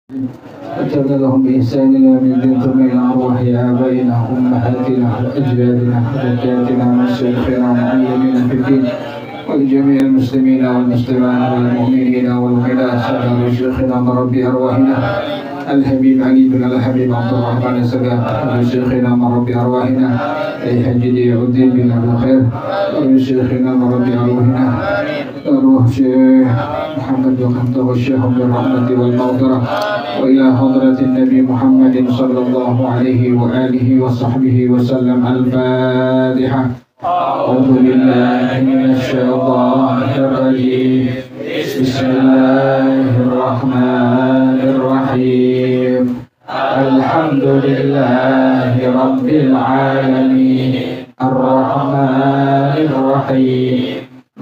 واتبعهم بإحسان إلى يوم الدين ثم إلى أرواح آبائنا وأمهاتنا وأجدادنا وجداتنا ومشايخنا ومعلمينا في الدين ولجميع المسلمين والمسلمات والمؤمنين والمؤمنات سلام شيخنا مربي أرواحنا الحبيب علي بن الحبيب عبد الرحمن السقاف وشيخنا مربي أرواحنا أي حجدي الدين بن أبو خير وشيخنا مربي أرواحنا روح شيخ محمد وخمسه والشيخ بالرحمة والمغفرة وإلى حضرة النبي محمد صلى الله عليه وآله وصحبه وسلم. الفاتحة. أعوذ بالله من الشيطان الرجيم. بسم الله الرحمن الرحيم. الحمد لله رب العالمين الرحمن الرحيم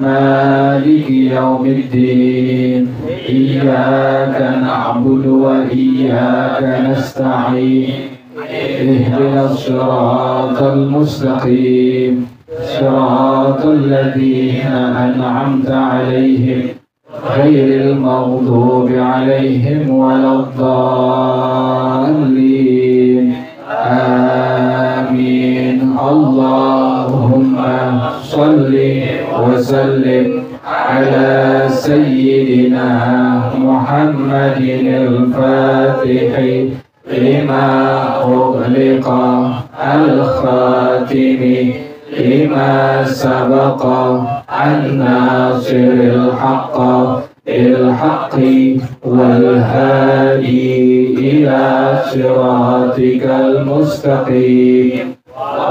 مالك يوم الدين إياك نعبد وإياك نستعين اهدنا الصراط المستقيم صراط الذين أنعمت عليهم غير المغضوب عليهم ولا الضالين آمين. اللهم صل وسلم على سيدنا محمد الفاتح لما أغلق الخاتم لما سبق الناصر الحق بالحق والهادي إلى صراطك المستقيم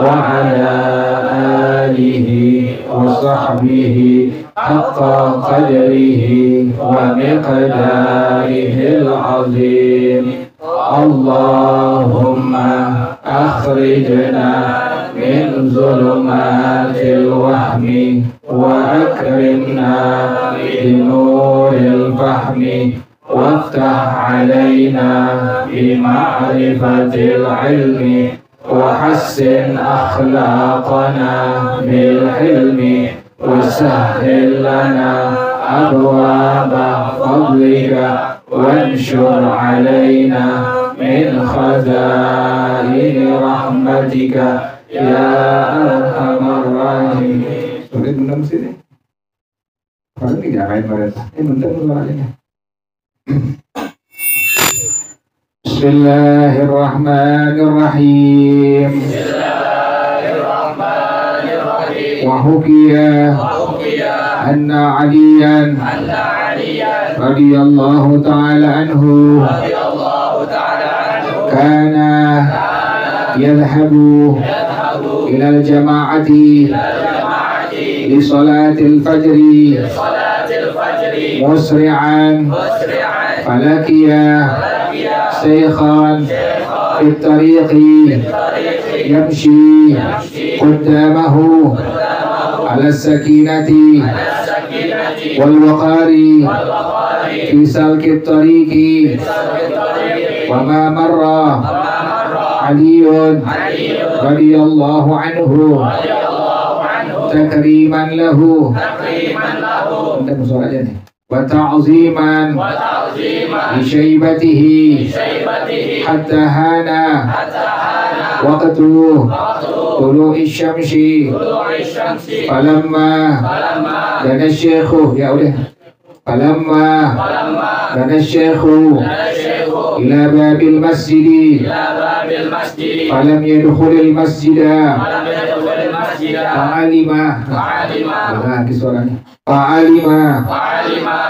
وعلى آله وصحبه حق قدره ومقداره العظيم. اللهم أخرجنا من ظلمات الوهم وأكرمنا بنور الفهم وافتح علينا بمعرفة العلم وحسن أخلاقنا بالحلم وسهل لنا أبواب فضلك وانشر علينا من خزائن رحمتك يا أرحم الراحمين. Sudah benar sini. Kalau tidak main mereka. Bentar suaranya. Bismillahirrahmanirrahim. وحكي أن عليا رضي الله تعالى عنه كان يذهب إلى الجماعة لصلاة الفجر مسرعا فلقي شيخا في الطريق يمشي قدامه على السكينة والوقار في سلك الطريق وما مر علي رضي الله عنه تكريما له وتعظيما لشيبته حتى هان وقت طلوع الشمس فلما دنا الشيخ إلى باب المسجد فلم يدخل المسجد فعلم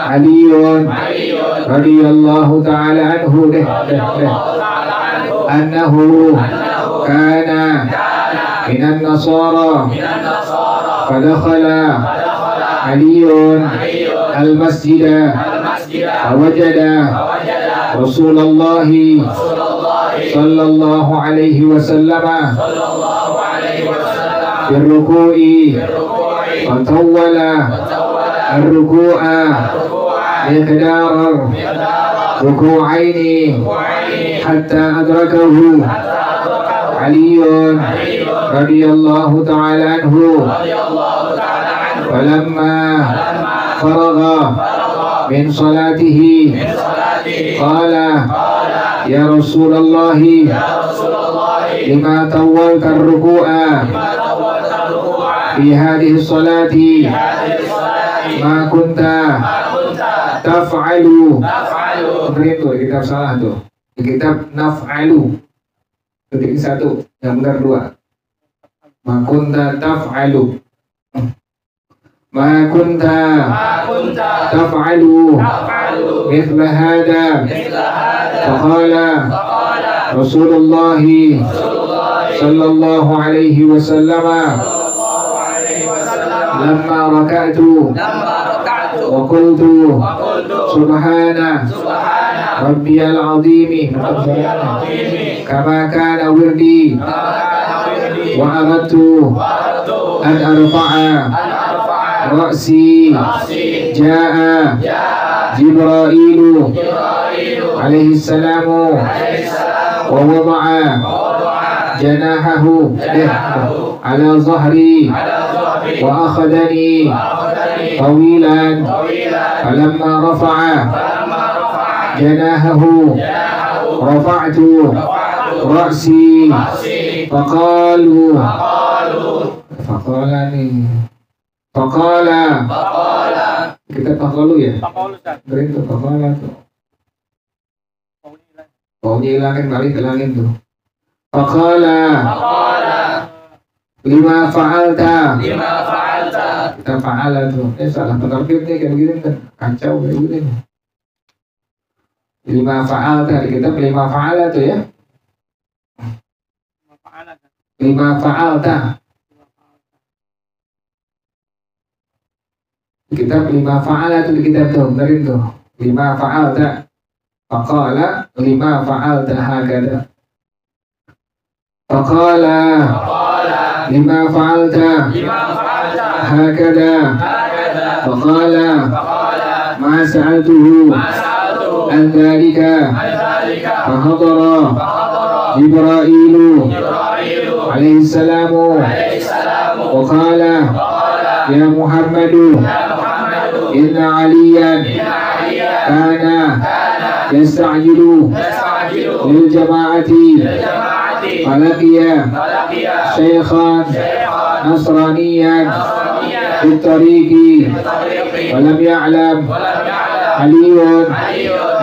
علي رضي الله تعالى عنه أنه كان من النصارى فدخل علي المسجد فوجد رسول الله صلى الله عليه وسلم في الركوع وطول الركوع مقدار ركوعين حتى أدركه علي رضي الله تعالى عنه فلما فرغ من صلاته قال Ya Rasulullah, lima tawalta ruku'a fi hadhihi salati ma kunta taf'alu. Itu kitab salah tuh. Di kitab naf'alu. Ketik satu, yang benar dua. Ma kunta taf'alu. Ma kunta taf'alu mithla hada. Faqala Rasulullah sallallahu alaihi wasallam lamma raka'tu wa qultu subhana rabbiyal azim kama kana wirdi wa aradtu an arfa'a ra'si jaa Jibrailu alaihi salamu wa wada'a janahahu ala zahri wa akhadani tawilan falamma rafa'a janahahu rafa'tu ra'si faqalu faqala kita faqalu ya itu faqala tuh hilangin balik hilangin tuh faqala lima fa'alta kita fa'ala tuh salah penerbit nih kayak begini kan kacau kayak begini lima fa'alta kita lima fa'ala tuh ya lima fa'alta kitab lima fa'ala tuh kitab tuh benerin tuh lima fa'alta faqala lima fa'alta hakada faqala lima fa'alta hakada faqala ma sa'altuhu an dhalika fahadara Jibrailu alaihi salamu wa qala ya Muhammadu inna aliyan kana yasta'jilu lil jama'ati falaqiya shaykhan nasraniyan fit tariqi wa lam ya'lam aliyun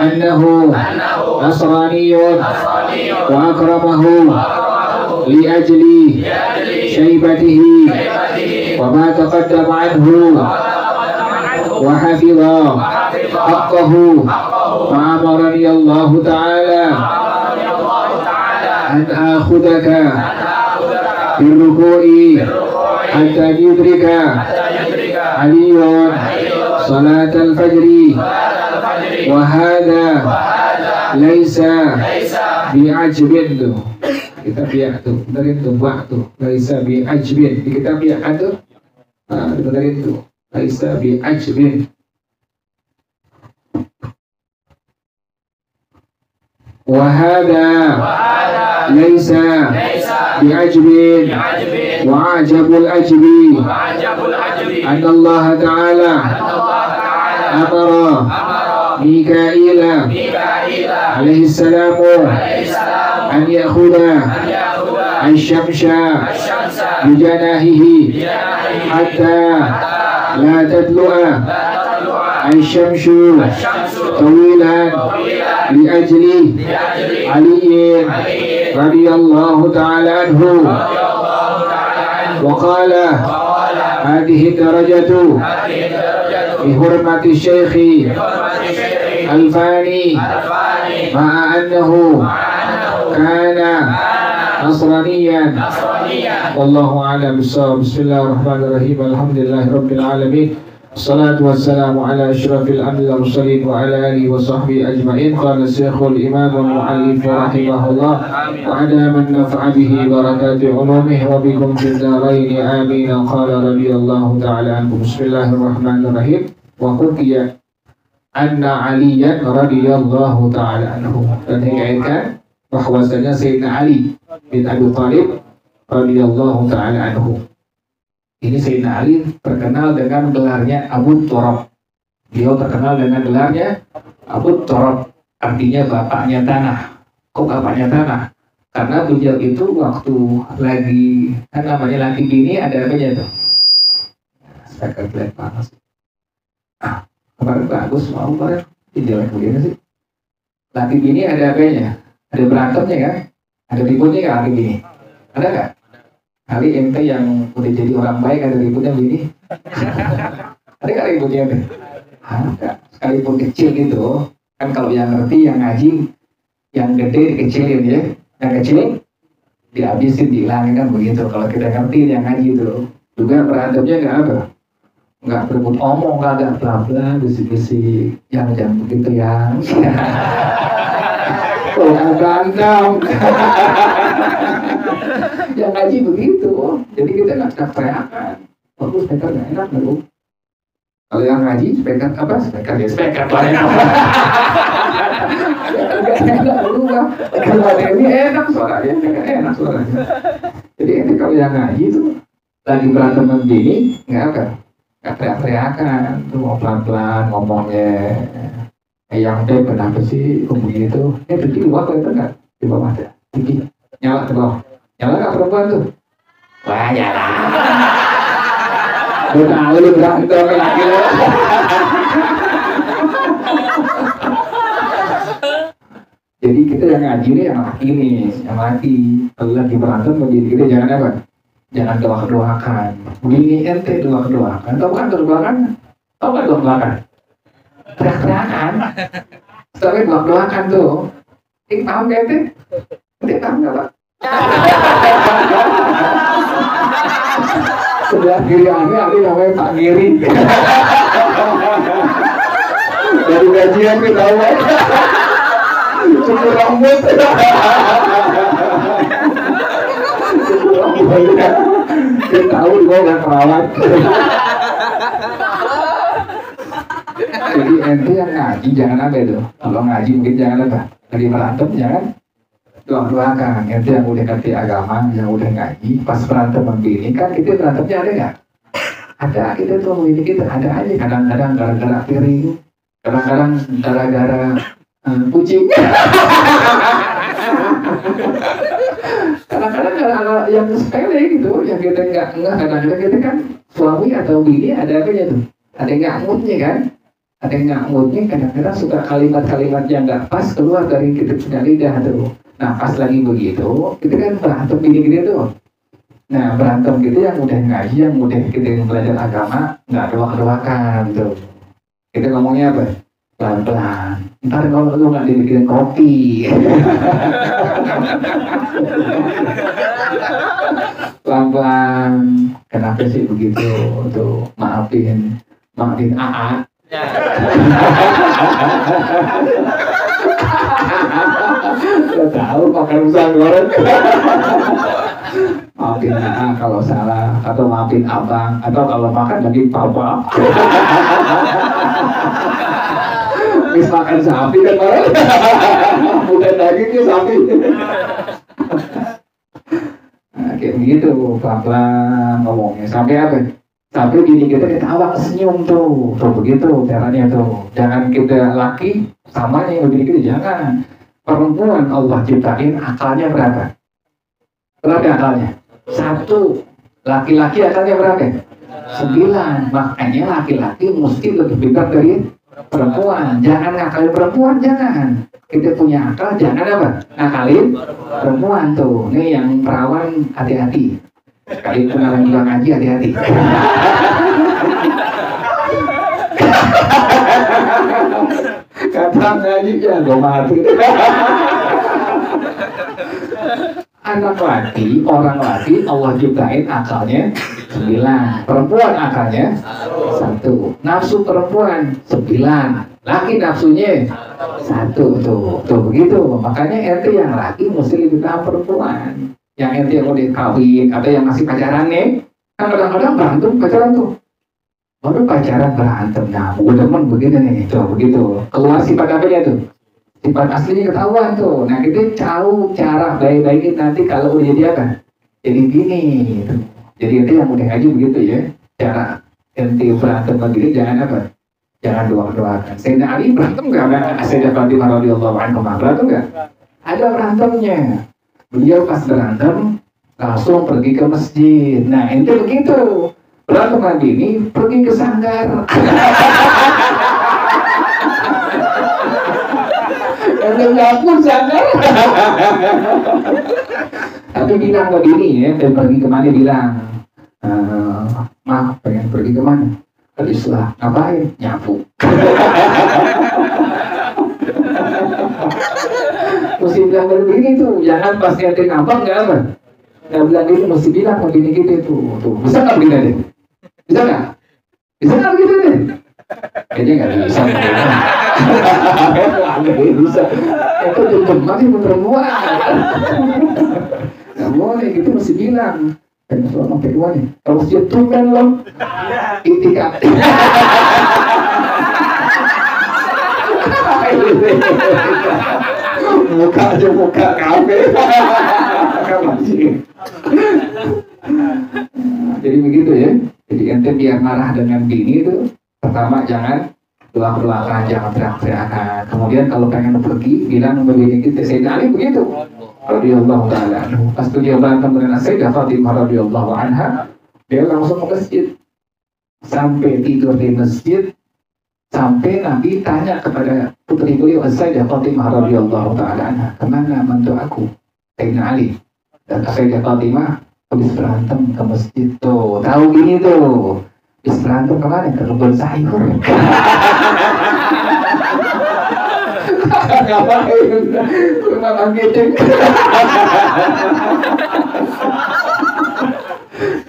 annahu nasraniyun wa akramahu li ajli shaybatihi wa ma taqaddama anhu wa hafidha haqqahu fa amarani Allah ta'ala an akhudaka birruku'i hatta yudrika aliyun salat al-fajri wa hadha laysa bi'ajbin tuh kita biak tuh benerin tuh bak tuh laysa bi'ajbin di kitab biak tuh benerin tuh laysa bi'ajbin wa hadha laysa bi'ajbin wa ajabul ajbi anna Allah ta'ala amara Mikaila alaihi salamu an ya'khudha al-shamsa bijanahihi hatta la tadlu'a al-shamsu tawilan li ajli Ali radhiyallahu ta'ala anhu wa qala hadhihi darajatu bihurmati syekhi al-fani ma'a annahu kana nasraniyan wallahu a'lam bissawab. Bismillahirrahmanirrahim. Alhamdulillahi rabbil alamin. Assalatu wassalamu ala asyrafil anbiya'i wal mursalin wa ala alihi wa sahbihi ajma'in. Qala Syekhul Imam al-Mu'allif rahimahullah wa adama an-naf'a bihi barakati ulumihi wa bikum fid dharain amin. Qala radhiyallahu ta'ala anhu. Bismillahirrahmanirrahim. Wa hukiya anna Aliyan radhiyallahu ta'ala anhu, dan dikatakan bahwasanya Sayyidina Ali bin Abi Thalib radhiyallahu ta'ala anhu. Ini Sayyidina Ali terkenal dengan gelarnya Abu Turab. Beliau terkenal dengan gelarnya Abu Turab, artinya bapaknya tanah. Kok gak banyak tanah? Karena beliau itu waktu lagi, kan namanya laki bini ada apa ya tuh? Saya jelek banget sih. Kemarin bagus, mau kemarin jelek begini sih. Laki bini ada apanya? Ada berantemnya kan? Ada ributnya kan laki bini? Ada nggak? Kali ente yang udah jadi orang baik ada ributnya bini? Ada nggak ributnya ente? Ada. Sekalipun kecil gitu, kan kalau yang ngerti, yang ngaji, yang gede dikecilin ya, yang kecil dihabisin, dihilangin kan begitu. Kalau kita ngerti yang ngaji itu, juga berantemnya nggak apa? Nggak berebut omong, nggak bla-bla, bisik-bisik, yang jangan begitu ya. Oh, berantem. Yang ngaji begitu, jadi kita nggak teriakan. Bagus, speaker nggak enak loh. Kalau yang ngaji, speaker apa? Speaker ya, speaker lah ya. Enak berubah. Kalau ini enak suaranya, enak suaranya. Jadi ini kalau yang ngaji itu lagi berantem begini, nggak apa? Nggak teriak-teriakan, tuh mau pelan-pelan ngomongnya. Yang teh kenapa sih begitu? Di luar itu nggak di bawah ada, tinggi, nyala di bawah, nyala nggak perempuan tuh? Wah nyala. Udah lu berantem lagi lo. Jadi kita yang ngaji ini yang laki nih, yang laki. Kalau lagi berantem begini kita jangan apa? Jangan doa-doakan. Begini ente doa-doakan. Tahu kan doa-doakan? Tahu kan doa-doakan? Teriak-teriakan. Tapi doa-doakan tuh. Paham gak ente? Ente paham gak Pak? Sebelah kiri aneh, ada namanya Pak Giri. Dari gajian kita tahu. Cukur rambut. Cukur rambut. Kita tahu gue gak perawat. Jadi ente yang ngaji jangan apa itu. Kalau ngaji mungkin jangan apa. Lagi berantem jangan doa-doakan. Ente yang udah ngerti agama, yang udah ngaji, pas berantem begini kan kita berantemnya ada nggak? Ada, kita tuh ini kita ada aja. Kadang-kadang gara-gara piring, kadang-kadang gara-gara kucing. Kadang-kadang ada yang sepele gitu, yang kita nggak kadang-kadang kita kan suami atau bini ada apa ya tuh? Ada yang nggak moodnya kan? Ada yang nggak moodnya kadang-kadang suka kalimat-kalimat yang nggak pas keluar dari kita punya lidah tuh. Nah pas lagi begitu, kita kan berantem gini-gini tuh. Nah berantem gitu yang udah ngaji, yang udah kita belajar agama, nggak doa-doakan tuh. Kita ngomongnya apa? Pelan-pelan. Ntar kalau lu nggak dibikin kopi. Pelan-pelan. Kenapa sih begitu? Tuh maafin AA. Udah tahu makan usaha goreng. Maafin AA kalau salah, atau maafin abang, atau kalau makan daging papa. Habis makan sapi kan barang. Bukan dagingnya sapi. Nah, kayak begitu, pelan-pelan ngomongnya. Sampai apa? Sampai gini kita ketawa, senyum tuh begitu caranya tuh. Jangan kita laki sama nih begini kita jangan. Perempuan Allah ciptain akalnya berapa? Berapa akalnya? 1. Laki-laki akalnya berapa? 9. Makanya laki-laki mesti lebih pintar dari perempuan. Jangan ngakalin perempuan, jangan. Kita punya akal, jangan apa? Ngakalin perempuan tuh. Nih yang perawan hati-hati. Kali kenalan juga ngaji hati-hati. Kata ngaji ya gue mati. Anak laki, orang laki Allah ciptain akalnya 9. Perempuan akalnya 1. Nafsu perempuan 9. Laki nafsunya 1 tuh begitu. Makanya ente yang laki mesti lebih paham perempuan. Yang ente yang udah kawin atau yang masih pacaran nih, kan kadang-kadang berantem pacaran tuh. Baru pacaran berantem, nah gue demen begini nih, tuh begitu. Keluar sifat apanya tuh? Sifat aslinya ketahuan tuh. Nah kita tahu cara baik-baikin nanti kalau udah jadi apa? Jadi gini gitu. Jadi ente yang udah ngaji begitu ya. Cara ente berantem begini jangan apa? Jangan doa-doakan. Sayyidina Ali berantem nggak? Sayyidah Fatimah radhiyallahu anha berantem nggak? ada berantemnya. Beliau pas berantem langsung pergi ke masjid. Nah ente begitu, berantem lagi ini pergi ke sanggar. Ente ngapun sanggar. Tapi bilang ke bini ya, ente pergi kemana bilang, maaf pengen pergi kemana? Ke Islam. Ngapain? Nyapu. Mesti bilang begini tuh, jangan pas ente ngambang nggak apa. Nggak bilang gitu, mesti bilang begini gitu tuh. Bisa nggak begini deh? Bisa nggak? Bisa nggak begitu deh? Kayaknya nggak bisa. Nggak bisa. Itu jembat sih perempuan. Nggak boleh gitu, mesti bilang. Pengen soal sampai dua nih. Kalau masjid tumben loh. Itikaf. Muka aja muka kafe. Jadi begitu ya. Jadi ente biar marah dengan bini itu, pertama jangan belah-belahan, jangan teriak-teriakan. Kemudian kalau pengen pergi, bilang begini kita. Sayyidina Ali begitu. Radhiyallahu ta'ala anhu. Pas dia berantem dengan Sayyidah Fatimah radhiyallahu anha, dia langsung ke masjid. Sampai tidur di masjid, sampai Nabi tanya kepada putri beliau Sayyidah Fatimah radhiyallahu ta'ala anha, kemana mantu aku? Sayyidina Ali. Dan Sayyidah Fatimah habis berantem ke masjid tuh. Tahu gini tuh. Habis berantem kemana? Ke kebun sayur. Ngapain? Memang gede.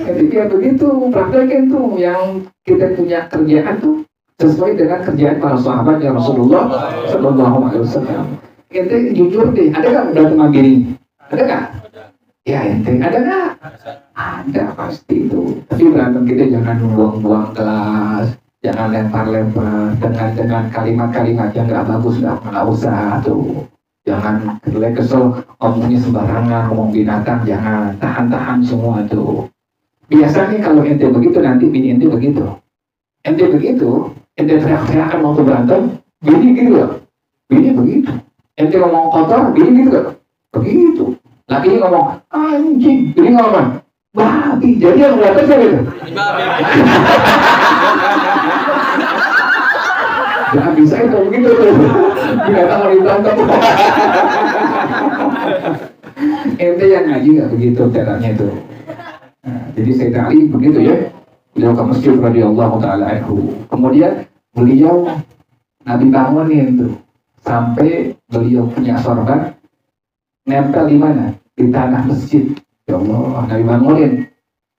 Ketika begitu, praktekin tuh yang kita punya kerjaan tuh sesuai dengan kerjaan para sahabat ya Rasulullah Sallallahu Alaihi Wasallam. Ente jujur deh, ada nggak berantem sama bini? Ada nggak? Ya ente ada nggak? Ada pasti itu. Tapi berantem kita jangan buang-buang gelas, jangan lempar-lempar dengan kalimat-kalimat yang nggak bagus, nggak usah tuh. Jangan kesel ngomongnya sembarangan, ngomong binatang, jangan, tahan-tahan semua tuh. Biasanya kalau ente begitu nanti bini ente begitu. Ente begitu, ente teriak-teriakan waktu berantem, bini gitu loh. Bini begitu. Ente ngomong kotor, bini gitu loh. Begitu. Laki ngomong anjing, bini ngomong babi. Jadi yang berantem siapa itu? Jangan bisa itu begitu tuh. Binatang mau diberantem. Ente yang ngaji nggak begitu caranya itu. Nah, jadi Sayyidina Ali begitu ya. Beliau ke masjid radhiyallahu ta'ala anhu. Kemudian beliau Nabi bangunin tuh sampai beliau punya sorban nempel di mana? Di tanah masjid. Ya Allah, Nabi bangunin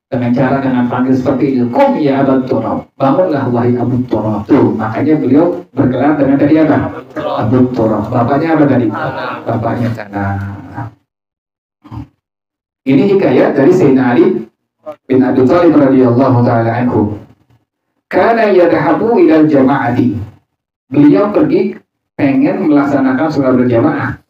dengan panggil seperti itu. Qum ya Abu Turab. Bangunlah wahai Abu Turab. Tuh, makanya beliau bergelar dengan tadi apa? Abu Turab. Bapaknya apa tadi? Bapaknya tanah. Ini hikayat dari Sayyidina Ali bin Abi Thalib radhiyallahu ta'ala anhu. Kana yadhabu ilal jama'ati. Beliau pergi pengen melaksanakan sholat berjamaah.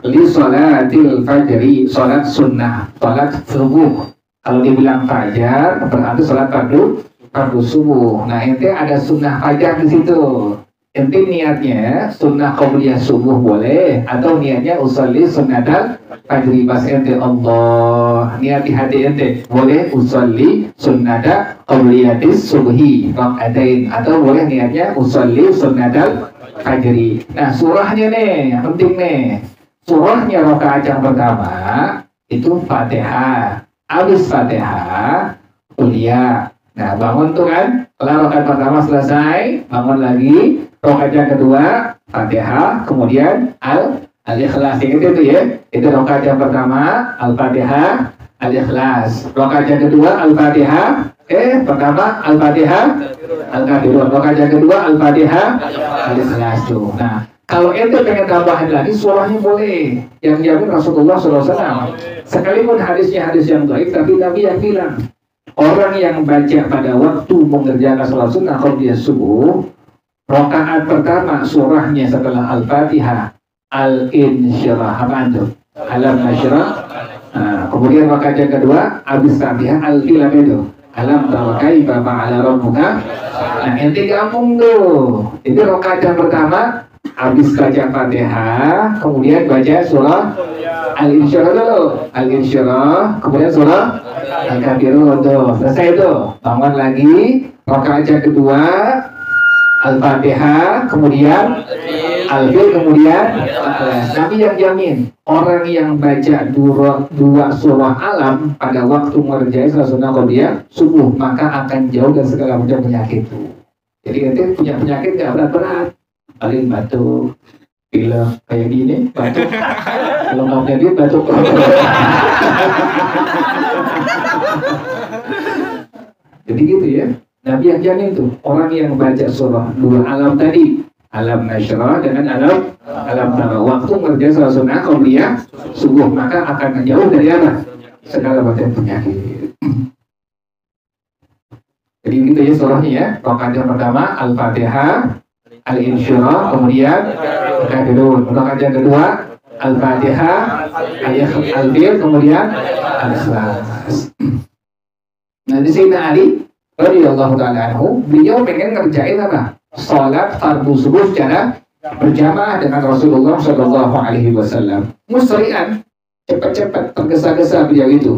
Li sholatil fajri, sholat sunnah, sholat subuh. Kalau dibilang fajar berarti sholat fardu subuh. Nah ente ada sunnah fajar di situ. Ente niatnya sunnah qabliyah subuh boleh, atau niatnya usolli sunnatal fajri. Pas ente Allah niat di hati ente boleh usolli sunnata qabliyatis subhi rakatain, atau boleh niatnya usolli sunnatal fajri. Nah surahnya nih yang penting nih. Surahnya rakaat yang pertama itu Fatihah. Habis Fatihah kuliah. Nah bangun tuh kan, kalau rakaat pertama selesai, bangun lagi. Rakaat yang kedua Fatihah, kemudian Al-Ikhlas. Itu ya. Itu rakaat yang pertama Al-Fatihah, Al-Ikhlas. Rakaat yang kedua Al-Fatihah, pertama Al-Fatihah, Al-Kafirun. Rakaat yang kedua Al-Fatihah, Al-Ikhlas tuh. Nah, kalau ente pengen tambahan lagi, suaranya boleh. Yang jamin Rasulullah SAW. Sekalipun hadisnya hadis yang baik, tapi Nabi yang bilang, orang yang baca pada waktu mengerjakan sholat sunnah kalau dia subuh, rakaat pertama surahnya setelah Al-Fatihah, Al-Insyirah, apa itu? Alam Nasyrah. Nah, kemudian rakaat yang kedua, habis Fatihah, Al-Filam itu. Alam tara kaifa fa'ala rabbuka. Nah, ente gampang tuh. Itu rakaat yang pertama Habis baca Fatihah, kemudian baca surah Al-Insyirah dulu. Al-Insyirah, kemudian surah Al-Kafirun tuh. Selesai tuh. Bangun lagi, rakaat yang kedua Al-Fatihah, kemudian Al-Fil, kemudian Nabi yang jamin orang yang baca dua surah alam pada waktu mengerjakan salat sunnah qabliyah subuh maka akan jauh dari segala macam penyakit. Jadi nanti punya penyakit nggak berat-berat, paling batuk, pilek kayak gini, batuk. Kalau mau jadi batuk. Jadi gitu ya. Nabi yang jamin tuh orang yang baca surah dua alam tadi, alam nasyrah dengan alam tara, waktu mengerjakan salat sunnah qabliyah subuh maka akan jauh dari apa? Segala macam penyakit. Jadi gitu ya surahnya ya. Rakaat yang pertama Al-Fatihah, Al-Insyirah, kemudian Al-Kafirun. Rakaat yang kedua Al-Fatihah, Al-Fil, kemudian Al-Ikhlas. Nah di sini Ali radhiyallahu ta'ala anhu, beliau pengen ngerjain apa? Salat fardu subuh secara berjamaah dengan Rasulullah Shallallahu Alaihi Wasallam. Musri'an, cepat-cepat, tergesa-gesa beliau itu.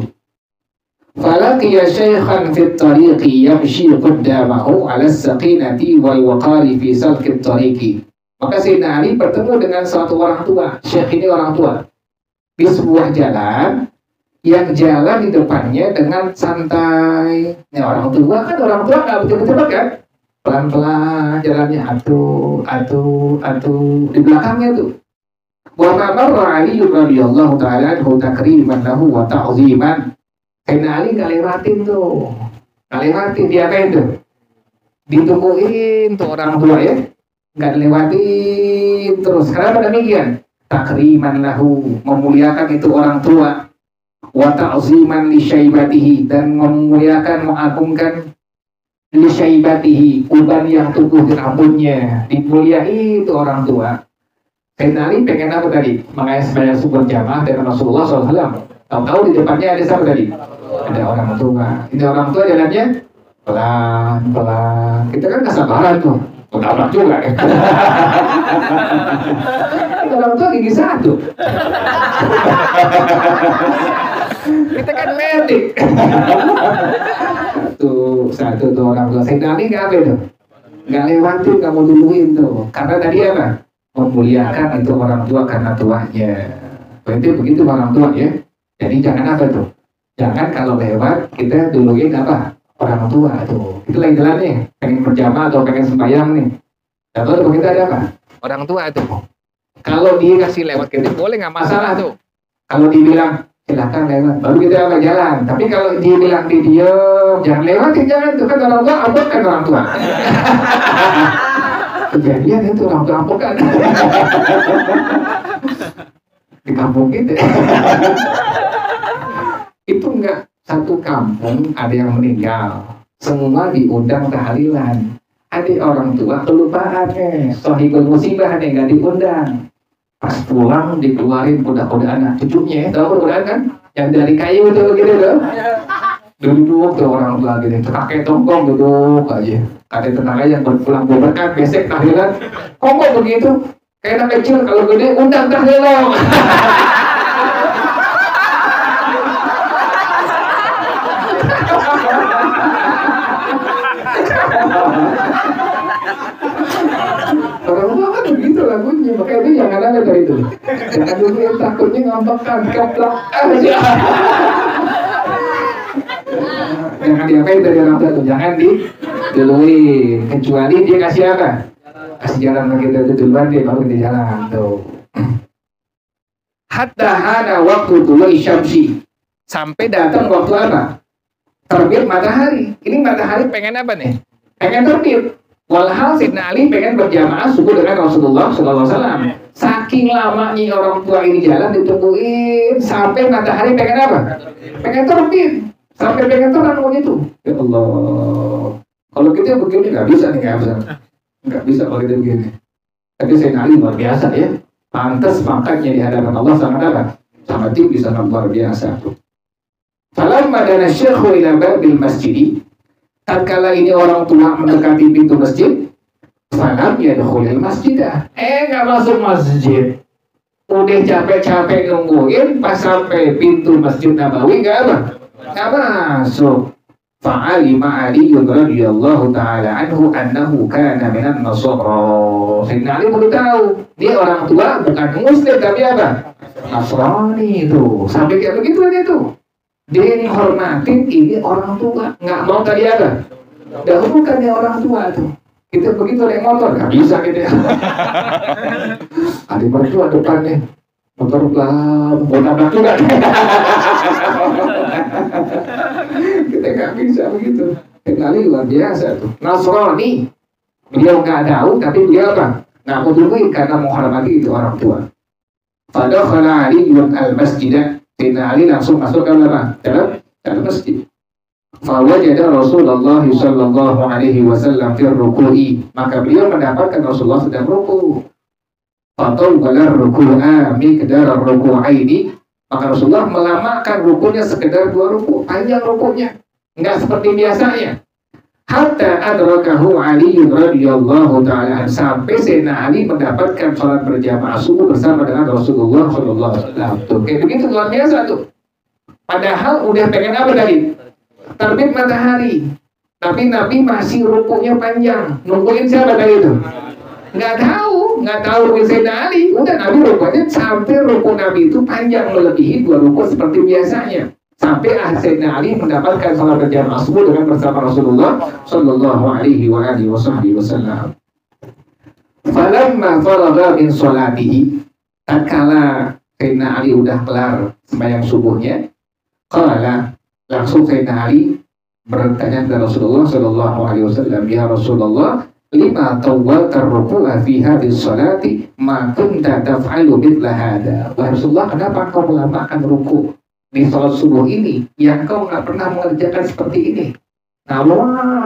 Falaqiya shaykhan fit tariqi yamshi qaddamahu 'ala as-saqinati wal waqari fi salki at-tariqi. Maka Sayyidina Ali bertemu dengan suatu orang tua. Syekh ini orang tua di sebuah jalan yang jalan di depannya dengan santai. Ini orang tua nggak betul-betul kan? Pelan-pelan jalannya, atuh di belakangnya tuh. Wa marra Ali radhiyallahu ta'ala anhu takriman lahu wa ta'ziman. Sayyidina Ali nggak lewatin tuh, diapain tuh? Ditungguin tuh orang tua ya, nggak lewatin terus. Kenapa demikian? Takriman lahu, memuliakan itu orang tua. Wa ta'ziman li syaibatihi, dan memuliakan, mengagungkan li syaibatihi, uban yang tumbuh di rambutnya, dimuliai itu orang tua. Sayyidina Ali pengen apa tadi? Makanya sebanyak subur jamaah dengan Rasulullah SAW. Tahu-tahu di depannya ada siapa tadi? Ada orang tua. Ini orang tua jalannya pelan-pelan. Kita kan nggak sabaran tuh. Tabrak juga ya. Ini orang tua gigi satu. Kita kan medik. Satu tuh orang tua. Sayyidina Ali nggak apa itu? Nggak lewatin, nggak mau duluin tuh. Karena tadi apa? Memuliakan itu orang tua karena tuanya. Berarti begitu orang tua ya. Jadi jangan apa tuh? Jangan kalau lewat kita duluin apa? Orang tua tuh. Itu lain jalannya. Pengen berjamaah atau pengen sembahyang nih. Lalu kita ada apa? Orang tua tuh. Kalau dia kasih lewat kita boleh nggak masalah tuh. Kalau dibilang silakan lewat, baru kita apa jalan. Tapi kalau dia bilang di diem, jangan lewatin, jangan tuh kan orang tua, ampun kan orang tua. Kejadian itu orang tua ampun kan. Di kampung kita. Itu enggak satu kampung ada yang meninggal, semua diundang tahlilan. Ada orang tua kelupaan nih, sohibul musibah nih nggak diundang. Pas pulang dikeluarin kuda-kuda anak cucunya, tahu kuda kan? Yang dari kayu itu gitu tuh. Duduk tuh orang tua gitu, pakai tongkong duduk aja. Ada tetangga yang berpulang berkat besek tahlilan. Kok begitu? Kayak anak kecil kalau gede undang tahlilan. Orang tua kan begitu lagunya, makanya itu jangan ada dari itu. Jangan dulu yang takutnya ngambekkan, keplak aja. Jangan diapain dari orang tua tuh, jangan diduluin. Kecuali dia kasih apa? Kasih jalan ke kita itu duluan, dia baru di jalan tuh. Hatta hana waktu dulu isyamsi, sampai datang waktu apa? Terbit matahari. Ini matahari pengen apa nih? Pengen terbit. Walhal Sayyidina Ali pengen berjamaah subuh dengan Rasulullah SAW. Saking lamanya orang tua ini jalan ditungguin sampai matahari pengen apa? Pengen terbit. Sampai pengen terang begitu. Ya Allah. Kalau kita begini nggak bisa nih, nggak bisa kalau kita begini. Tapi Sayyidina Ali luar biasa ya. Pantas makanya di hadapan Allah sangat apa? Sangat tinggi, sangat luar biasa. Falamma dana syekhu ila babil masjid, tatkala ini orang tua mendekati pintu masjid, Falam yadkhulul masjidah. Nggak masuk masjid. Udah capek-capek nungguin, pas sampai pintu Masjid Nabawi nggak masuk. Fa'alima Aliyun radhiyallahu ta'ala anhu annahu kana minan Nasara. Sayyidina Ali baru tahu dia orang tua bukan Muslim tapi apa? Nasrani itu. Sampai kayak begitu aja tuh. Dia ini hormatin ini orang tua, nggak mau tadi apa? Dahulukan dia orang tua tuh. Kita begitu naik motor nggak bisa gitu ya. Adik mertua depannya motor pelan, mau tabrak juga. Kita nggak bisa begitu. Kali luar biasa tuh. Nasrani, beliau nggak tahu tapi dia apa? Nggak mau tungguin karena menghormati itu orang tua. Fadakhala Aliyun al-masjidah. Sayyidina Ali langsung masuk ke dalam masjid. Fawajada Rasulullah sallallahu alaihi wasallam fir ruku'i. Maka beliau mendapatkan Rasulullah sedang ruku'. Fatawwala ruku'a miqdar ruku'aini. Maka Rasulullah melamakan ruku'nya sekedar 2 ruku', panjang ruku'nya. Enggak seperti biasanya. Hatta adrakahu Ali radhiyallahu ta'ala sampai Sayyidina Ali mendapatkan salat berjamaah subuh bersama dengan Rasulullah sallallahu alaihi wasallam. Tuh, kayak begitu luar biasa tuh. Padahal udah pengen apa tadi? Terbit matahari, tapi Nabi masih rukunya panjang. Nungguin siapa tadi itu? Nggak tahu Sayyidina Ali. Udah Nabi rukunya sampai ruku Nabi itu panjang melebihi 2 ruku seperti biasanya. Sampai Sayyidina Ali mendapatkan salat berjamaah subuh dengan bersama Rasulullah sallallahu alaihi wasallam. Falamma faragha min salatihi, tatkala Sayyidina Ali udah kelar sembahyang subuhnya, qala, langsung Sayyidina Ali bertanya kepada Rasulullah sallallahu alaihi wasallam, "Ya Rasulullah, lima tawwalta ruku'a fi hadhihi sholati ma kunta taf'alu mithla hadha." Wahai Rasulullah, kenapa kau melamakan ruku' di salat subuh ini yang kau nggak pernah mengerjakan seperti ini? Nah,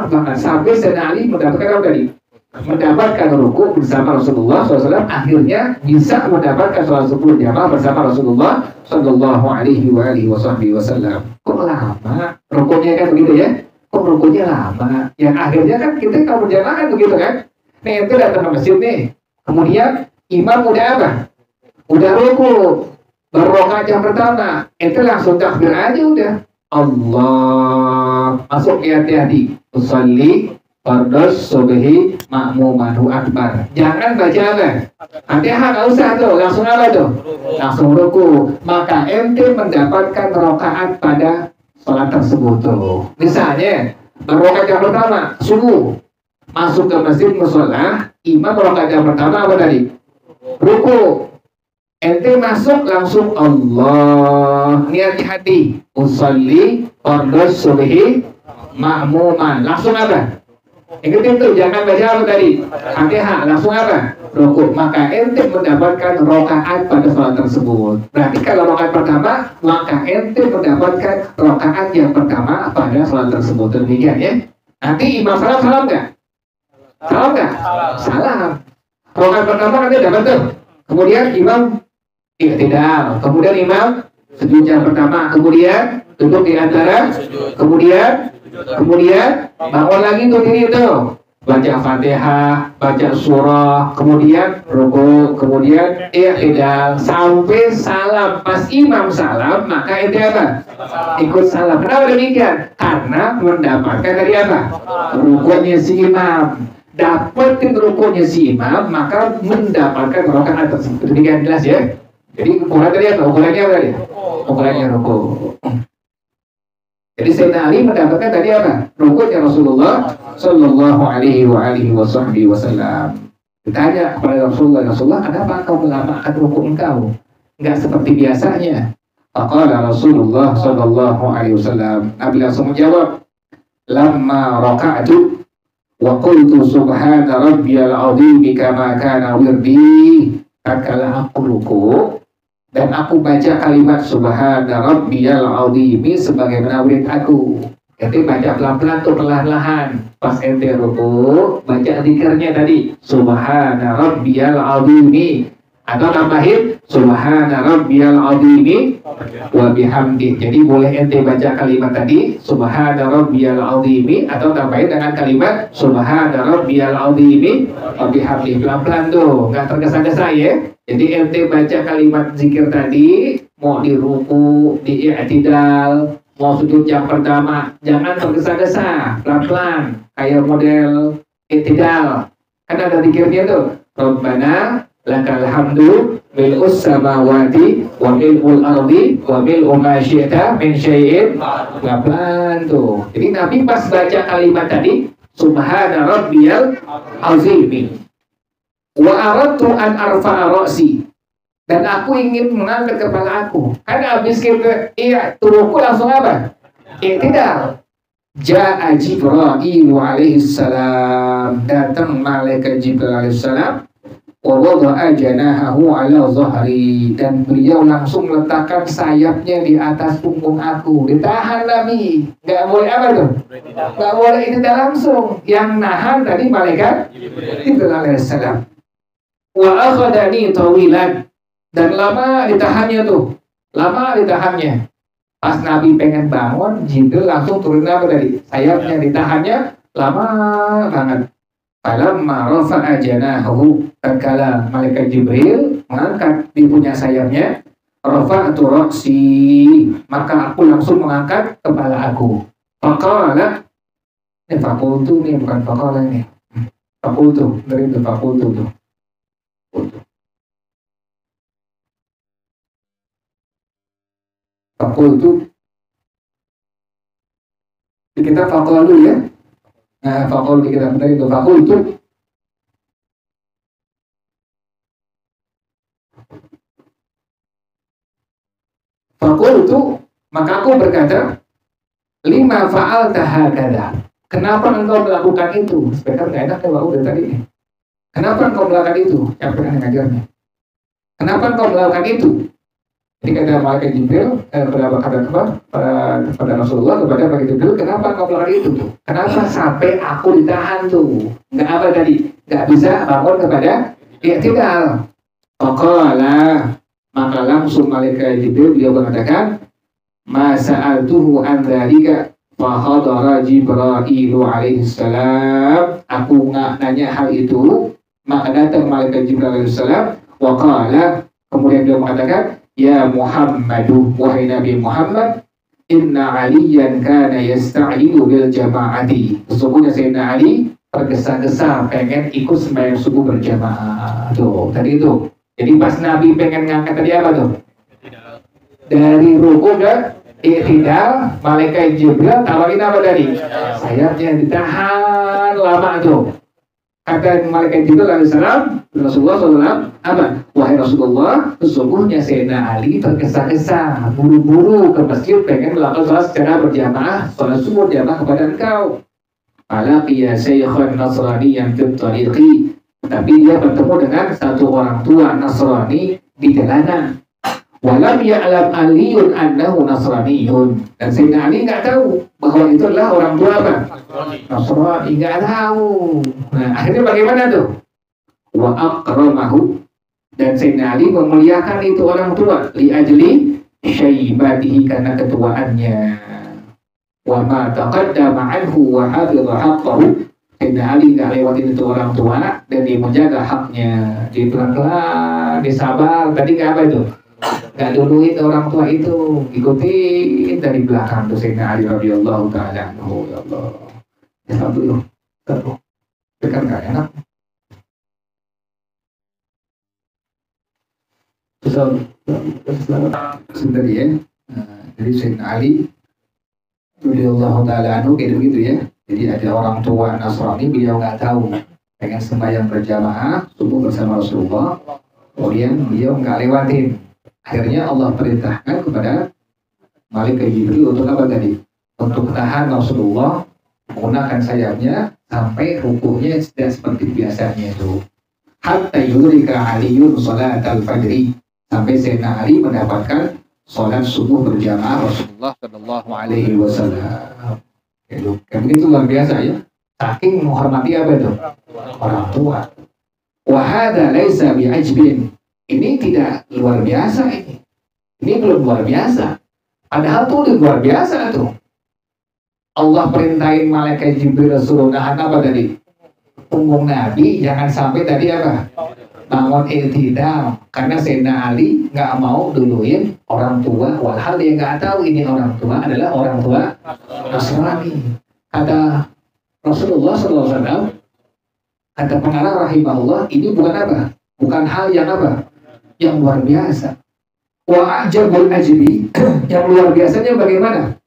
bahkan sampai Sayyidina Ali mendapatkan apa tadi? Mendapatkan ruku bersama Rasulullah SAW, akhirnya bisa mendapatkan salat subuh jamaah bersama Rasulullah Sallallahu Alaihi Wasallam. Kok lama rukunya kan begitu ya? Kok rukunya lama? Yang akhirnya kan kita kalau berjamaah kan begitu kan? Nih itu datang ke masjid nih, kemudian imam udah apa? Udah ruku, baru rakaat yang pertama, itu langsung takbir aja udah. Allah, masuk hati-hati. Usolli fardos subhi ma'mumanhu akbar. Jangan baca apa? Fatihah nggak usah tuh, langsung apa tuh? Langsung ruku. Maka ente mendapatkan rakaat pada sholat tersebut tuh. Misalnya, rakaat yang pertama subuh, masuk ke masjid musola, imam rakaat yang pertama apa tadi? Ruku. Ente masuk langsung Allah, niat di hati. Usolli fardos subhi ma'muman. Langsung apa? Ingetin tuh, jangan baca apa tadi? Fatihah, langsung apa? Ruku. Maka ente mendapatkan rakaat pada sholat tersebut. Berarti kalau rakaat pertama, maka ente mendapatkan rakaat yang pertama pada sholat tersebut. Demikian ya. Nanti imam salam nggak? Salam nggak? Salam. Rakaat pertama nanti dapat tuh. Kemudian imam iktidal. Kemudian imam sujud yang pertama. Kemudian duduk di antara. Kemudian bangun lagi tuh diri itu, baca Fatihah, baca surah, kemudian ruku, kemudian i'tidal sampai salam. Pas imam salam, maka itu apa? Ikut salam. Kenapa demikian? Karena mendapatkan dari apa? Rukunya si imam. Dapetin rukunya si imam, maka mendapatkan rakaat tersebut. Demikian jelas ya. Jadi ukuran tadi apa? Ukurannya apa tadi? Ukurannya ruku. Jadi Sayyidina Ali mendapatkan tadi apa? Rukunya Rasulullah Sallallahu Alaihi Wasallam. Ditanya kepada Rasulullah, kenapa kau melamakan ruku engkau? Enggak seperti biasanya. Faqala Rasulullah Sallallahu Alaihi Wasallam. Nabi langsung menjawab, lamma raka'tu wa qultu subhana rabbiyal azim kama kana wirdi. Tatkala aku ruku dan aku baca kalimat subhana rabbiyal azim sebagaimana wirid aku. Jadi baca pelan-pelan tuh, perlahan-lahan. Pas ente ruku, baca zikirnya tadi subhana rabbiyal azim. Atau tambahin subhana rabbiyal azimi wa bihamdi. Jadi boleh ente baca kalimat tadi subhana rabbiyal azimi atau tambahin dengan kalimat subhana rabbiyal azimi wa bihamdi. Pelan-pelan tuh, nggak tergesa-gesa ya. Jadi ente baca kalimat zikir tadi mau di ruku, di i'tidal, mau sujud yang pertama, jangan tergesa-gesa, pelan-pelan kayak model i'tidal. Kan ada zikirnya tuh. Rabbana lakal hamdu mil'us samawati wa mil'ul ardi wa mil'u ma syi'ta min syai'in. Pelan tuh. Jadi Nabi pas baca kalimat tadi subhana rabbiyal azimi wa aradtu an arfa'a ra'si, dan aku ingin mengangkat kepala aku. Karena habis kita turuku langsung apa? I'tidal. Ja'a Jibril alaihi salam, datang malaikat Jibril alaihi salam, wa wada'a janahahu ala zahri, dan beliau langsung meletakkan sayapnya di atas punggung aku. Ditahan Nabi, nggak boleh apa tuh? Nggak boleh itu langsung. Yang nahan tadi malaikat Jibril alaihi salam. Wa akhadani tawilan, dan lama ditahannya tuh, lama ditahannya. Pas Nabi pengen bangun, Jibril langsung turun apa tadi? Sayapnya ditahannya lama banget. Falamma rafa'a janahu, tatkala malaikat Jibril mengangkat di punya sayapnya, rafa'tu ra'si, maka aku langsung mengangkat kepala aku. Faqala, ini fakultu nih, bukan faqala nih. Fakultu, dari itu fakultu tuh. Fakultu, di kita fakul dulu ya. Nah, fakul di kita benar itu fakultu. Fakultu, maka aku berkata, lima faal tahakada. Kenapa engkau melakukan itu? Sebenarnya nggak enak ya udah tadi. Kenapa engkau melakukan itu? Yang pernah ngajarnya. Kenapa engkau melakukan itu? Jadi kata malaikat Jibril kepada Rasulullah, kepada malaikat Jibril, kenapa kau melakukan itu tuh? Kenapa sampai aku ditahan tuh? Nggak apa tadi? Nggak bisa bangun kepada i'tidal. Faqala, maka langsung malaikat Jibril beliau mengatakan, ma sa'altuhu an dzalika fa hadara Jibril alaihi salam. Aku nggak nanya hal itu, maka datang malaikat Jibril alaihi salam. Wa qala, kemudian beliau mengatakan, ya Muhammadu, wahai Nabi Muhammad, inna aliyan kana yasta'idu bil jama'ati. Sesungguhnya Sayyidina Ali tergesa-gesa pengen ikut sembahyang subuh berjamaah. Tuh, tadi itu. Jadi pas Nabi pengen ngangkat tadi apa tuh? Dari ruku ke i'tidal, malaikat Jibril tawarin apa tadi? Sayapnya ditahan lama tuh. Kata malaikat Jibril alaihissalam, Rasulullah SAW, apa? Wahai Rasulullah, sesungguhnya Sayyidina Ali tergesa-gesa, buru-buru ke masjid pengen melakukan sholat secara berjamaah, sholat subuh jamaah kepada engkau. Alaqiya syaikhan nasraniyan fit tariqi, tapi dia bertemu dengan satu orang tua Nasrani di jalanan. Walam ya'lam Aliyun annahu Nasraniyun, dan Sayyidina Ali nggak tahu bahwa itu adalah orang tua apa? Nasrani, nggak tahu. Nah, akhirnya bagaimana tuh? Wa akramahu, dan Sayyidina Ali memuliakan itu orang tua li ajli syaibatihi, karena ketuaannya. Wa ma taqaddama anhu wa hafidha haqqahu, Sayyidina Ali nggak lewatin itu orang tua dan dia menjaga haknya. Dia pelan-pelan, dia sabar. Tadi nggak apa itu? Nggak duluin orang tua itu, ikutin dari belakang tuh Sayyidina Ali radhiyallahu ta'ala anhu. Ya Allah, ya satu kan nggak enak. Sebentar ya. Jadi Sayyidina Ali radhiyallahu ta'ala anhu kayak begitu ya. Jadi ada orang tua Nasrani, beliau nggak tahu, pengen sembahyang berjamaah subuh bersama Rasulullah, kemudian beliau nggak lewatin. Akhirnya Allah perintahkan kepada malaikat Jibril untuk apa tadi? Untuk tahan Rasulullah, menggunakan sayapnya sampai rukuhnya tidak seperti biasanya itu. Hatta yudrika Aliyun salat al-fajri, sampai Sayyidina Ali mendapatkan salat subuh berjamaah Rasulullah Shallallahu Alaihi Wasallam. Kan itu luar biasa ya. Saking menghormati apa itu? Orang tua. Wa hadza laisa bi'ajbin, ini tidak luar biasa ini. Ini belum luar biasa. Padahal tuh udah luar biasa tuh. Allah perintahin malaikat Jibril suruh nahan apa tadi? Punggung Nabi, jangan sampai tadi apa? Bangun i'tidal. Karena Sayyidina Ali nggak mau duluin orang tua, walhal dia nggak tahu ini orang tua adalah orang tua Nasrani. Kata Rasulullah SAW, kata pengarang rahimahullah, ini bukan apa? Bukan hal yang apa? Yang luar biasa. Wa ajabul ajbi, yang luar biasanya bagaimana?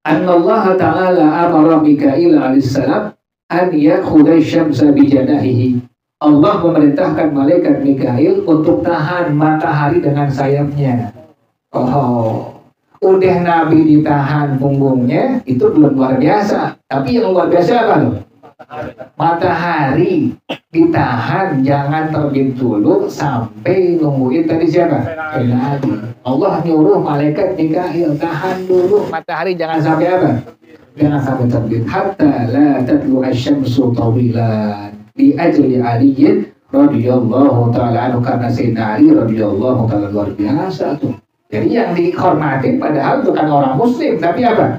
Annallaha ta'ala amara Mikail alaihissalam an yakhudha syamsa bijanahihi. Allah memerintahkan malaikat Mikail untuk tahan matahari dengan sayapnya. Oh, udah Nabi ditahan punggungnya, itu belum luar biasa. Tapi yang luar biasa apa loh? Matahari ditahan, jangan terbit dulu sampai nungguin tadi siapa? Nabi. Allah nyuruh malaikat Mikail tahan dulu matahari, jangan sampai apa? Jangan sampai terbit. Hatta la tadlu asyamsu tawilan. Di ajli aliyin radhiyallahu ta'ala anhu, karena Sayyidina Ali radhiyallahu ta'ala luar biasa tuh. Jadi yang dihormatin padahal bukan orang muslim, tapi apa?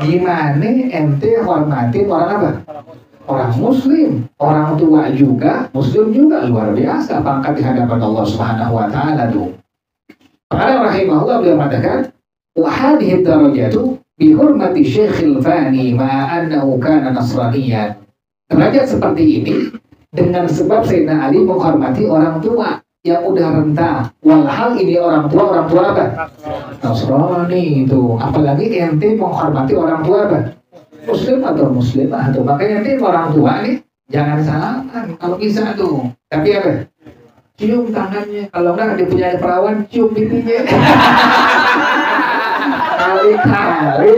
Gimana ente hormatin orang apa? Orang muslim, orang tua juga, muslim juga, luar biasa pangkat di hadapan Allah Subhanahu wa taala tuh. Para rahimahullah beliau mengatakan, wa hadhihi darajatu bi hurmati Syekhil Fani ma annahu kana nasraniyan. Derajat seperti ini dengan sebab Sayyidina Ali menghormati orang tua yang udah renta. Walhal ini orang tua apa? Nasrani itu. Apalagi ente menghormati orang tua apa? Muslim atau muslimah tuh. Makanya ente orang tua nih jangan salaman kalau bisa tuh. Tapi apa? Cium tangannya. Kalau enggak dia punya perawan, cium pipinya. Kali-kali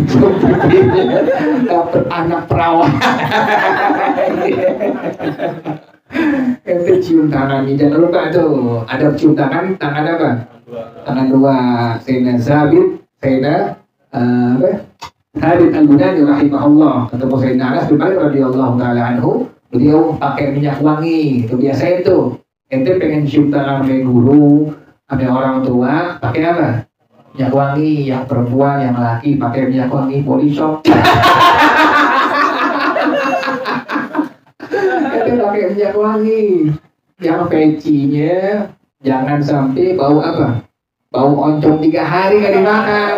cium pipinya dapet anak perawan. Ente cium tangannya, jangan lupa tuh. Ada cium tangan apa? Tangan dua. Sayyidina Zabit, Sayyidina Habib Al-Bunani rahimahullah, ketemu Sayyidina Anas bin Malik radhiyallahu ta'ala anhu, beliau pakai minyak wangi. Itu biasa itu. Ente pengen cium tangan sama guru, sama orang tua, pakai apa? Minyak wangi. Yang perempuan, yang laki pakai minyak wangi body shop. Ente pakai minyak wangi. Yang pecinya jangan sampai bau apa? Bau oncom 3 hari gak dimakan.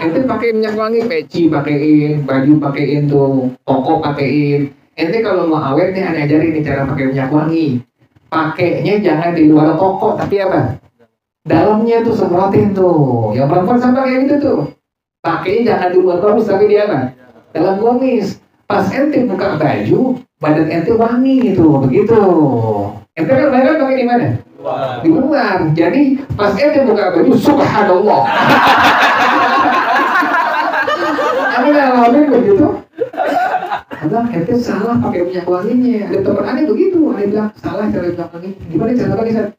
Ente pakai minyak wangi, peci pakein, baju pakein tuh, koko pakein. Ente kalau mau awet nih, aneh ajarin nih cara pakai minyak wangi. Pakainya jangan di luar koko, tapi apa? Dalamnya tuh semprotin tuh. Yang perempuan sama kayak gitu tuh. Pakainya jangan di luar koko, tapi di apa? Dalam gamis. Pas ente buka baju, badan ente wangi gitu, begitu. Ente kan pakai di mana? Di luar. Jadi pas ente buka baju, subhanallah. Amin begitu. Abang, ente salah pakai minyak wanginya. Ada teman aneh begitu, aneh bilang salah cara minyak wangi. Gimana cara pakai?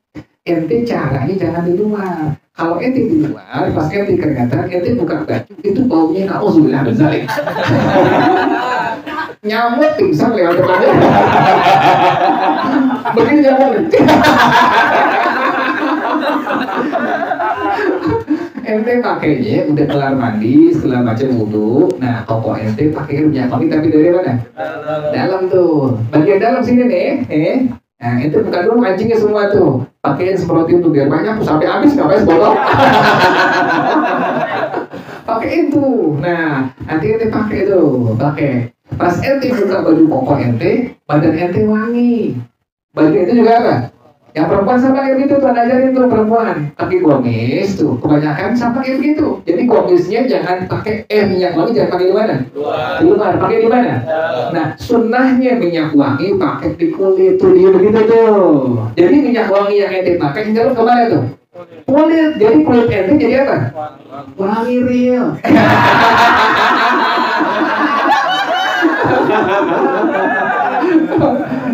Ente caranya jangan di luar. Kalau ente di luar, pas ente keringatan, ente buka baju, itu baunya na'udzubillah min dzalik. Nyamuk pingsan lewat depannya. Begini nyamuk. Ente pakainya udah kelar mandi, setelah baca wudhu. Nah, koko ente pakai minyak wangi, tapi dari mana? Dalam tuh, bagian dalam sini nih. Nah, ente buka dulu mancingnya semua tuh. Pakaiin semprotin tuh biar banyak tuh sampai habis, ngapain sebotol? Pakein tuh. Nah, nanti ente pakai tuh, pakai. Pas ente buka baju koko ente, badan ente wangi. Baju ente juga apa? Yang perempuan sama kayak gitu tuh, ajarin tuh perempuan pakai gamis tuh, kebanyakan sama kayak gitu. Jadi gamisnya jangan pakai minyak wangi, jangan pakai di mana? Di luar. Pakai di mana? Nah, sunnahnya minyak wangi pakai di kulit tuh, dia begitu tuh. Jadi minyak wangi yang ente pakai jalur kemana tuh? Kulit. Jadi kulit ente jadi apa? Wangi real.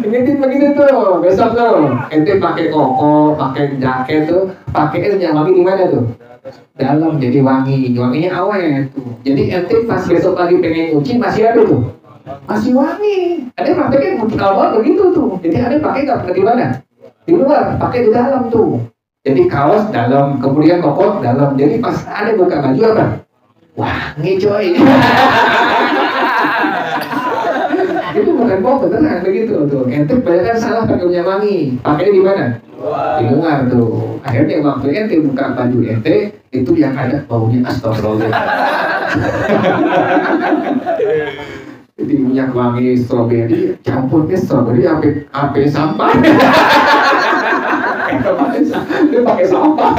Ingetin begitu tuh, besok tuh ente pakai koko, pakai jaket tuh, pakai yang wangi di mana tuh? Dalam, jadi wangi, wanginya awet tuh. Jadi ente pas besok pagi pengen nyuci masih ada tuh, masih wangi. Ada pakai kan kalau begitu tuh. Jadi ada pakai nggak pernah di mana? di luar, pakai di dalam tuh. Jadi kaos dalam, kemudian koko dalam. Jadi pas ada buka baju apa? Wangi coy. Itu bukan bohong, beneran begitu tuh. Ente kebanyakan salah pakai minyak wangi. Pakai di mana? Di luar tuh. Akhirnya waktu ente buka baju ente, itu yang ada baunya astagfirullah. Jadi minyak wangi stroberi, campurnya stroberi ape sampah. Dia pakai sampah.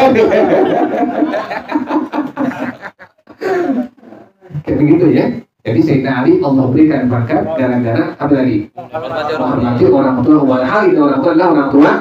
Kayak begitu ya. Jadi Sayyidina Ali Allah berikan berkat gara-gara apa tadi? Menghormati orang tua. Walhal itu orang tua adalah orang tua.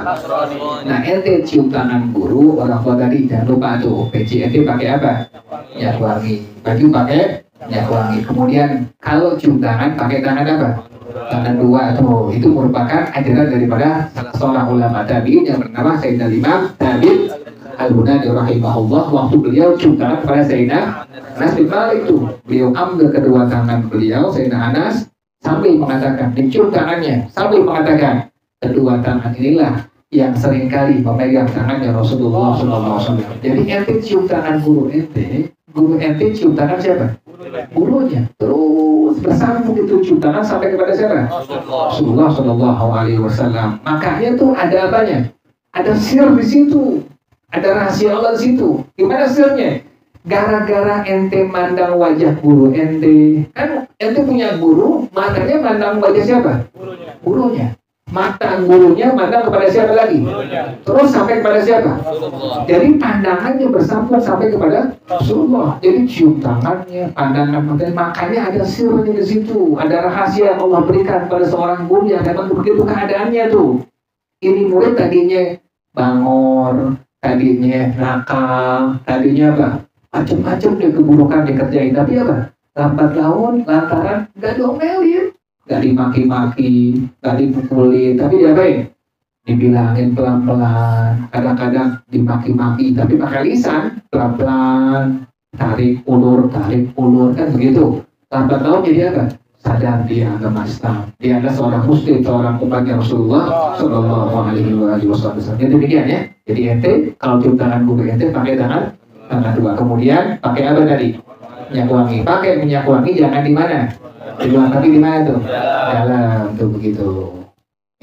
Nah ente cium tangan guru orang tua tadi, jangan lupa tuh. Peci ente pakai apa? Minyak wangi. Baju pakai minyak wangi. Kemudian kalau cium tangan pakai tangan apa? Tangan dua tuh. Itu merupakan ajaran daripada salah seorang ulama tabi'in yang bernama Sayyidina Imam Thabit Al-Bunani rahimahullah. Waktu beliau cium tangan kepada Sayyidina Anas bin Malik itu, beliau ambil kedua tangan beliau, Sayyidina Anas, sambil mengatakan, dicium tangannya, sambil mengatakan, kedua tangan inilah yang seringkali memegang tangannya Rasulullah SAW. Jadi ente cium tangan guru ente cium tangan siapa? Gurunya. Terus bersambung itu cium tangan sampai kepada siapa? Rasulullah SAW. Makanya tuh ada apanya? Ada sir di situ, ada rahasia Allah di situ. Gimana sirnya? Gara-gara ente mandang wajah guru ente, kan ente punya guru, matanya mandang wajah siapa? Gurunya. Mata gurunya mandang kepada siapa lagi? Terus sampai kepada siapa? Jadi pandangannya bersambung sampai kepada Rasulullah. Jadi cium tangannya, pandangan matanya, makanya ada sirnya di situ, ada rahasia yang Allah berikan pada seorang guru yang memang begitu keadaannya tuh. Ini murid tadinya bangor, tadinya nakal, tadinya apa? Macam-macam dia keburukan dikerjain, tapi apa? Lambat laun lantaran gak diomelin, gak dimaki-maki, gak dipukulin, tapi diapain? Dibilangin pelan-pelan, kadang-kadang dimaki-maki, tapi pakai lisan, pelan-pelan, tarik ulur, kan begitu. Lambat laun jadi apa? Sadar dia agama Islam, dia adalah seorang muslim, seorang umatnya Rasulullah Shallallahu Alaihi Wasallam. Jadi demikian ya. Jadi ente kalau cium tangan guru ente pakai tangan dua. Kemudian pakai apa tadi? Minyak wangi. Pakai minyak wangi jangan di mana? Di luar, tapi di mana tuh? Dalam tuh begitu.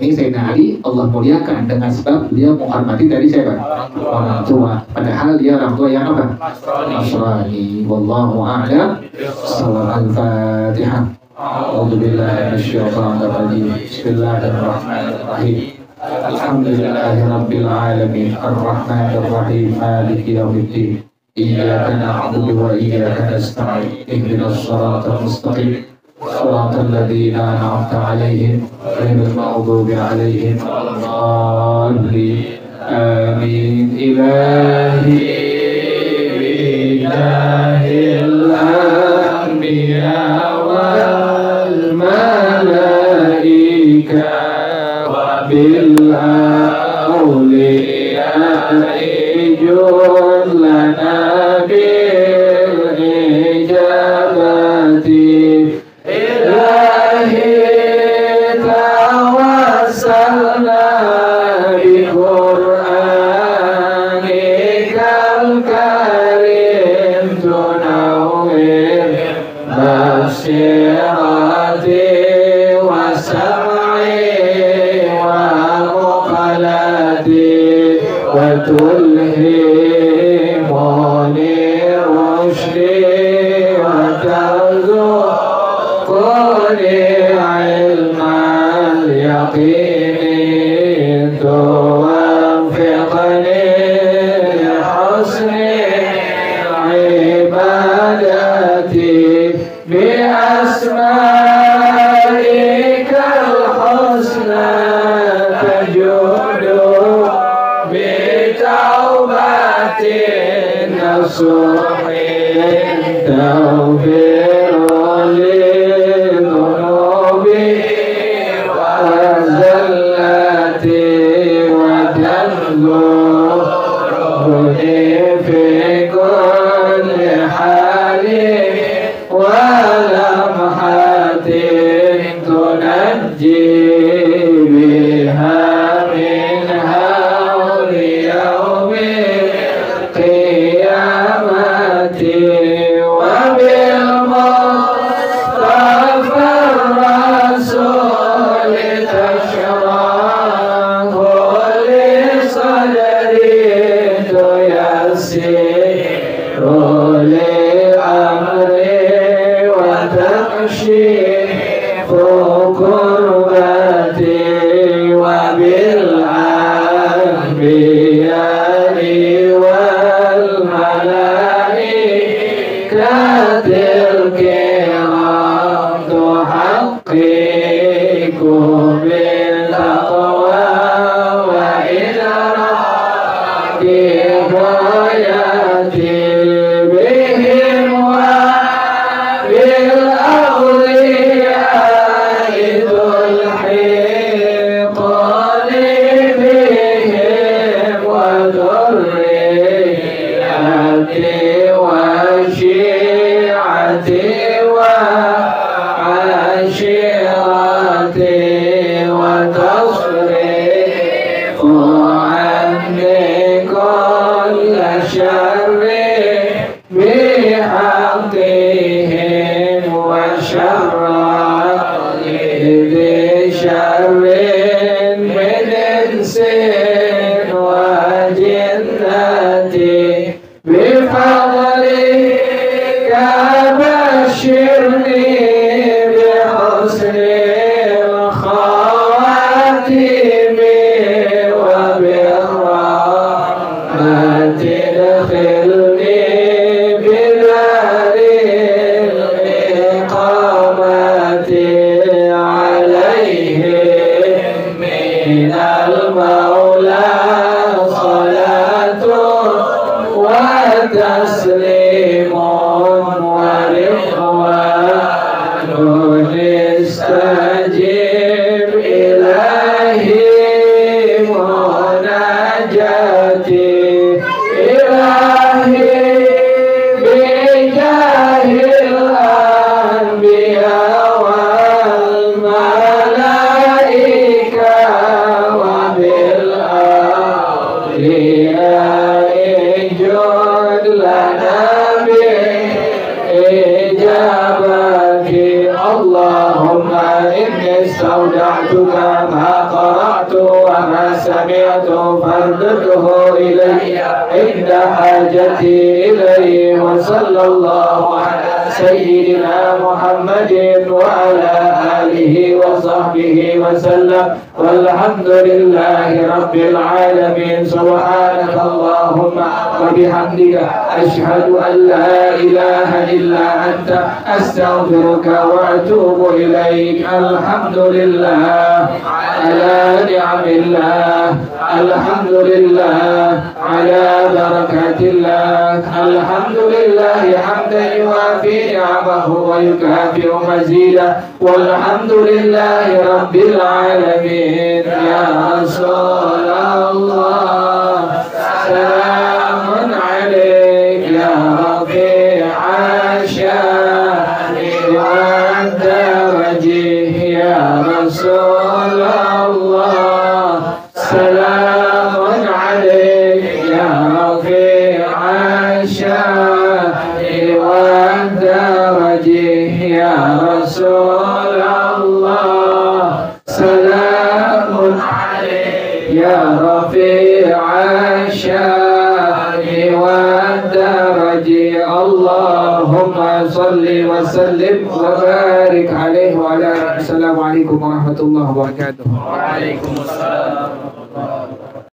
Ini Sayyidina Ali Allah muliakan dengan sebab dia menghormati tadi siapa? Orang tua. Padahal dia orang tua yang apa? Nasrani. Wallahu a'lam. Al-Fatihah. A'udzu billahi minasyaitonir rajim. Bismillahirrahmanirrahim. Alhamdulillahirabbil alamin. Ar-Rahmanir Rahim. Maliki yaumiddin. Iyyaka na'budu wa iyyaka nasta'in. Ihdinas shiratal mustaqim. Shiratal ladzina an'amta 'alaihim ghairil maghdubi 'alaihim waladdallin. Amin. Ilahil anbiya wal malaika wa bil awliya'i jullana bil ijabati. Ilahi tawassalna bi Qur'anikal karim tunawwir basirati wa sam'i wa muqalati wa tulhimuni rushdi wa tarzuqni ilmal yaqini tuwaffiqni husni ibadati bi asma'ikal husna tajudu bi taubatin nasuhin tawfirun lidhunubi wa zallati wa tanzuruni fi kulli halin wa lamhatin tunajji biha min لأمري وتكشيف كربتي وبالأنبياء والملائكة الكرام تحقق بالتقوى وإدراك غايتي بهم وبالأولياء تلحقني بهم وذريتي وشيعتي وعشيرتي وتصرف عني كل شر بحقهم وشر ذي شر من إنس وجنة بفضلك بشرني بحسن الخواتم وبالرحمة ادخلني بدار الإقامة عليهم من المولى صلاة وتسليم ورضوان استجب إلهي مناجاتي إلهي بجاه الأنبياء والملائكة وبالأولياء جد لنا بإجابتي اللهم إني استودعتك ما قرأت وما سمعت فاردده إلي عند حاجتي إليه وصلى الله على سيدنا محمد وعلى آله وصحبه وسلم والحمد لله رب العالمين سبحانك اللهم وبحمدك أشهد أن لا إله إلا أنت أستغفرك وأتوب إليك الحمد لله على نعم الله الحمد لله على بركات الله الحمد لله حمدا يوافي نعمه ويكافئ مزيدا والحمد لله رب العالمين يا رسول الله سلام عليك يا رفيع الشان والدرج يا رسول الله سلام عليك يا رفيع الشان والدرج يا رسول الله سلام عليك يا رفيع الشان والدرج اللهم صل وسلم وبارك عليه وعلى آله. السلام عليكم ورحمة الله وبركاته. Waalaikumsalam.